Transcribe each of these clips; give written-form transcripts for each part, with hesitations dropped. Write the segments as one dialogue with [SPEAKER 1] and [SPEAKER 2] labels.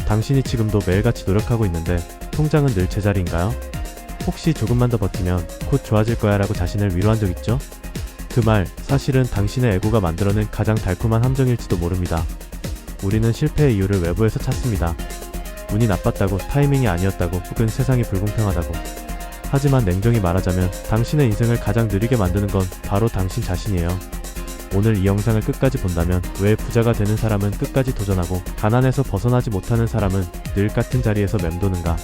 [SPEAKER 1] 당신이 지금도 매일같이 노력하고 있는데 통장은 늘 제자리인가요? 혹시 조금만 더 버티면 곧 좋아질 거야 라고 자신을 위로한 적 있죠? 그 말, 사실은 당신의 에고가 만들어낸 가장 달콤한 함정일지도 모릅니다. 우리는 실패의 이유를 외부에서 찾습니다. 운이 나빴다고, 타이밍이 아니었다고, 혹은 세상이 불공평하다고. 하지만 냉정히 말하자면 당신의 인생을 가장 느리게 만드는 건 바로 당신 자신이에요. 오늘 이 영상을 끝까지 본다면 왜 부자가 되는 사람은 끝까지 도전하고 가난에서 벗어나지 못하는 사람은 늘 같은 자리에서 맴도는가,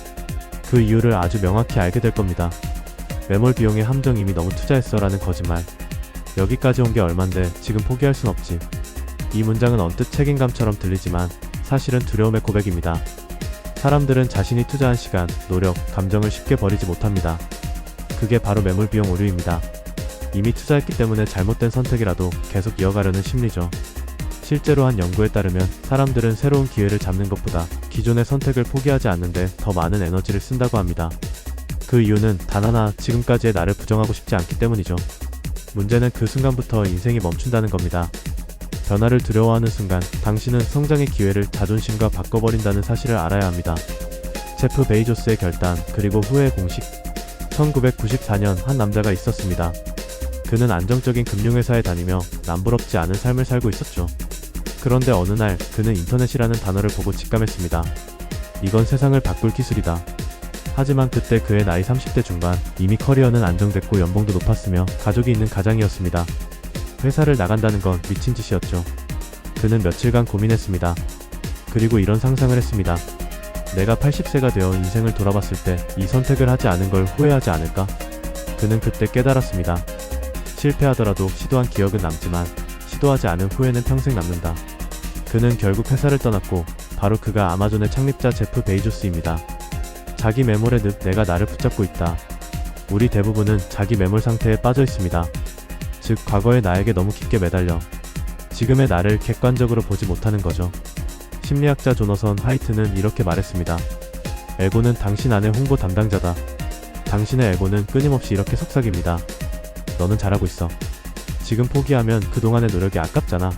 [SPEAKER 1] 그 이유를 아주 명확히 알게 될 겁니다. 매몰 비용의 함정, 이미 너무 투자했어 라는 거짓말. 여기까지 온 게 얼만데 지금 포기할 순 없지. 이 문장은 언뜻 책임감처럼 들리지만 사실은 두려움의 고백입니다. 사람들은 자신이 투자한 시간, 노력, 감정을 쉽게 버리지 못합니다. 그게 바로 매몰 비용 오류입니다. 이미 투자했기 때문에 잘못된 선택이라도 계속 이어가려는 심리죠. 실제로 한 연구에 따르면 사람들은 새로운 기회를 잡는 것보다 기존의 선택을 포기하지 않는데 더 많은 에너지를 쓴다고 합니다. 그 이유는 단 하나, 지금까지의 나를 부정하고 싶지 않기 때문이죠. 문제는 그 순간부터 인생이 멈춘다는 겁니다. 변화를 두려워하는 순간 당신은 성장의 기회를 자존심과 바꿔버린다는 사실을 알아야 합니다. 제프 베이조스의 결단, 그리고 후회의 공식. 1994년 한 남자가 있었습니다. 그는 안정적인 금융회사에 다니며 남부럽지 않은 삶을 살고 있었죠. 그런데 어느 날 그는 인터넷이라는 단어를 보고 직감했습니다. 이건 세상을 바꿀 기술이다. 하지만 그때 그의 나이 30대 중반, 이미 커리어는 안정됐고 연봉도 높았으며 가족이 있는 가장이었습니다. 회사를 나간다는 건 미친 짓이었죠. 그는 며칠간 고민했습니다. 그리고 이런 상상을 했습니다. 내가 80세가 되어 인생을 돌아봤을 때 이 선택을 하지 않은 걸 후회하지 않을까? 그는 그때 깨달았습니다. 실패하더라도 시도한 기억은 남지만 시도하지 않은 후회는 평생 남는다. 그는 결국 회사를 떠났고 바로 그가 아마존의 창립자 제프 베이조스입니다. 자기 매몰의 늪, 내가 나를 붙잡고 있다. 우리 대부분은 자기 매몰 상태에 빠져 있습니다. 즉, 과거의 나에게 너무 깊게 매달려 지금의 나를 객관적으로 보지 못하는 거죠. 심리학자 조너선 하이트는 이렇게 말했습니다. 에고는 당신 안의 홍보 담당자다. 당신의 에고는 끊임없이 이렇게 속삭입니다. 너는 잘하고 있어. 지금 포기하면 그동안의 노력이 아깝잖아.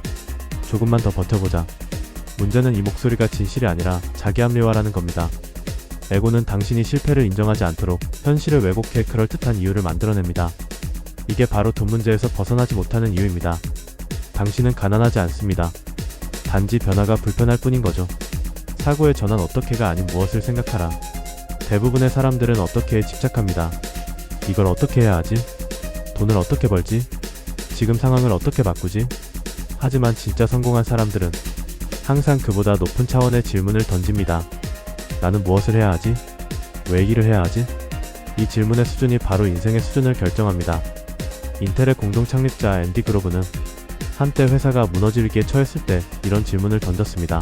[SPEAKER 1] 조금만 더 버텨보자. 문제는 이 목소리가 진실이 아니라 자기 합리화라는 겁니다. 에고는 당신이 실패를 인정하지 않도록 현실을 왜곡해 그럴듯한 이유를 만들어냅니다. 이게 바로 돈 문제에서 벗어나지 못하는 이유입니다. 당신은 가난하지 않습니다. 단지 변화가 불편할 뿐인 거죠. 사고의 전환, 어떻게가 아닌 무엇을 생각하라. 대부분의 사람들은 어떻게에 집착합니다. 이걸 어떻게 해야 하지? 돈을 어떻게 벌지? 지금 상황을 어떻게 바꾸지? 하지만 진짜 성공한 사람들은 항상 그보다 높은 차원의 질문을 던집니다. 나는 무엇을 해야 하지? 왜 이 일을 해야 하지? 이 질문의 수준이 바로 인생의 수준을 결정합니다. 인텔의 공동 창립자 앤디 그로브는 한때 회사가 무너질 위기에 처했을 때 이런 질문을 던졌습니다.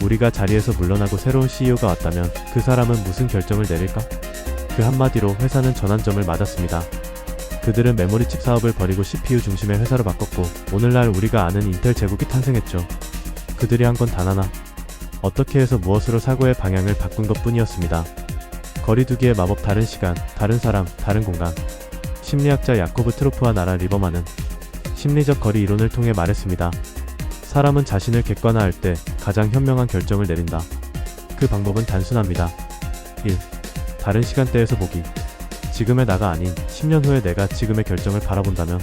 [SPEAKER 1] 우리가 자리에서 물러나고 새로운 CEO가 왔다면 그 사람은 무슨 결정을 내릴까? 그 한마디로 회사는 전환점을 맞았습니다. 그들은 메모리 칩 사업을 버리고 CPU 중심의 회사로 바꿨고 오늘날 우리가 아는 인텔 제국이 탄생했죠. 그들이 한 건 단 하나. 어떻게 해서 무엇으로 사고의 방향을 바꾼 것 뿐이었습니다. 거리두기의 마법, 다른 시간, 다른 사람, 다른 공간. 심리학자 야코브 트로프와 나라 리버만은 심리적 거리 이론을 통해 말했습니다. 사람은 자신을 객관화할 때 가장 현명한 결정을 내린다. 그 방법은 단순합니다. 1. 다른 시간대에서 보기. 지금의 나가 아닌 10년 후에 내가 지금의 결정을 바라본다면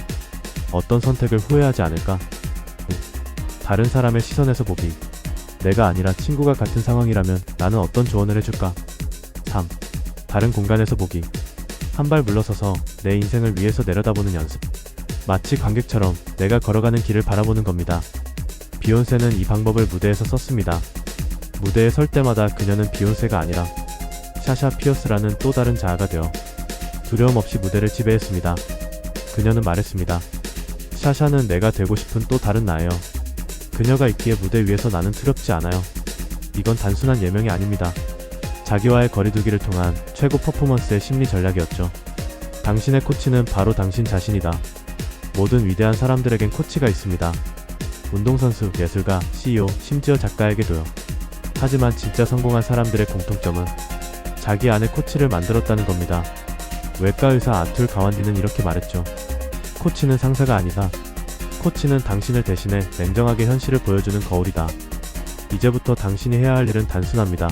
[SPEAKER 1] 어떤 선택을 후회하지 않을까? 2. 다른 사람의 시선에서 보기. 내가 아니라 친구가 같은 상황이라면 나는 어떤 조언을 해줄까? 3. 다른 공간에서 보기. 한 발 물러서서 내 인생을 위에서 내려다보는 연습. 마치 관객처럼 내가 걸어가는 길을 바라보는 겁니다. 비욘세는 이 방법을 무대에서 썼습니다. 무대에 설 때마다 그녀는 비욘세가 아니라 샤샤 피어스라는 또 다른 자아가 되어 두려움 없이 무대를 지배했습니다. 그녀는 말했습니다. 샤샤는 내가 되고 싶은 또 다른 나예요. 그녀가 있기에 무대 위에서 나는 두렵지 않아요. 이건 단순한 예명이 아닙니다. 자기와의 거리두기를 통한 최고 퍼포먼스의 심리 전략이었죠. 당신의 코치는 바로 당신 자신이다. 모든 위대한 사람들에겐 코치가 있습니다. 운동선수, 예술가, CEO, 심지어 작가에게도요. 하지만 진짜 성공한 사람들의 공통점은 자기 안에 코치를 만들었다는 겁니다. 외과 의사 아툴 가완디는 이렇게 말했죠. 코치는 상사가 아니다. 코치는 당신을 대신해 냉정하게 현실을 보여주는 거울이다. 이제부터 당신이 해야 할 일은 단순합니다.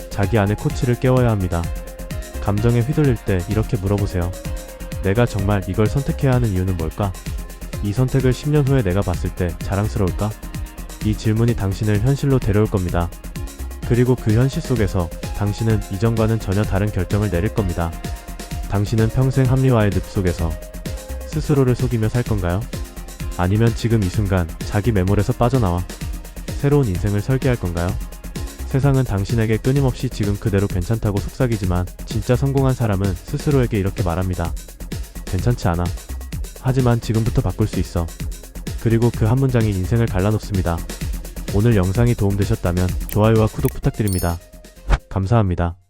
[SPEAKER 1] 자기 안의 코치를 깨워야 합니다. 감정에 휘둘릴 때 이렇게 물어보세요. 내가 정말 이걸 선택해야 하는 이유는 뭘까? 이 선택을 10년 후에 내가 봤을 때 자랑스러울까? 이 질문이 당신을 현실로 데려올 겁니다. 그리고 그 현실 속에서 당신은 이전과는 전혀 다른 결정을 내릴 겁니다. 당신은 평생 합리화의 늪 속에서 스스로를 속이며 살 건가요? 아니면 지금 이 순간 자기 매몰에서 빠져나와 새로운 인생을 설계할 건가요? 세상은 당신에게 끊임없이 지금 그대로 괜찮다고 속삭이지만 진짜 성공한 사람은 스스로에게 이렇게 말합니다. 괜찮지 않아. 하지만 지금부터 바꿀 수 있어. 그리고 그 한 문장이 인생을 갈라놓습니다. 오늘 영상이 도움되셨다면 좋아요와 구독 부탁드립니다. 감사합니다.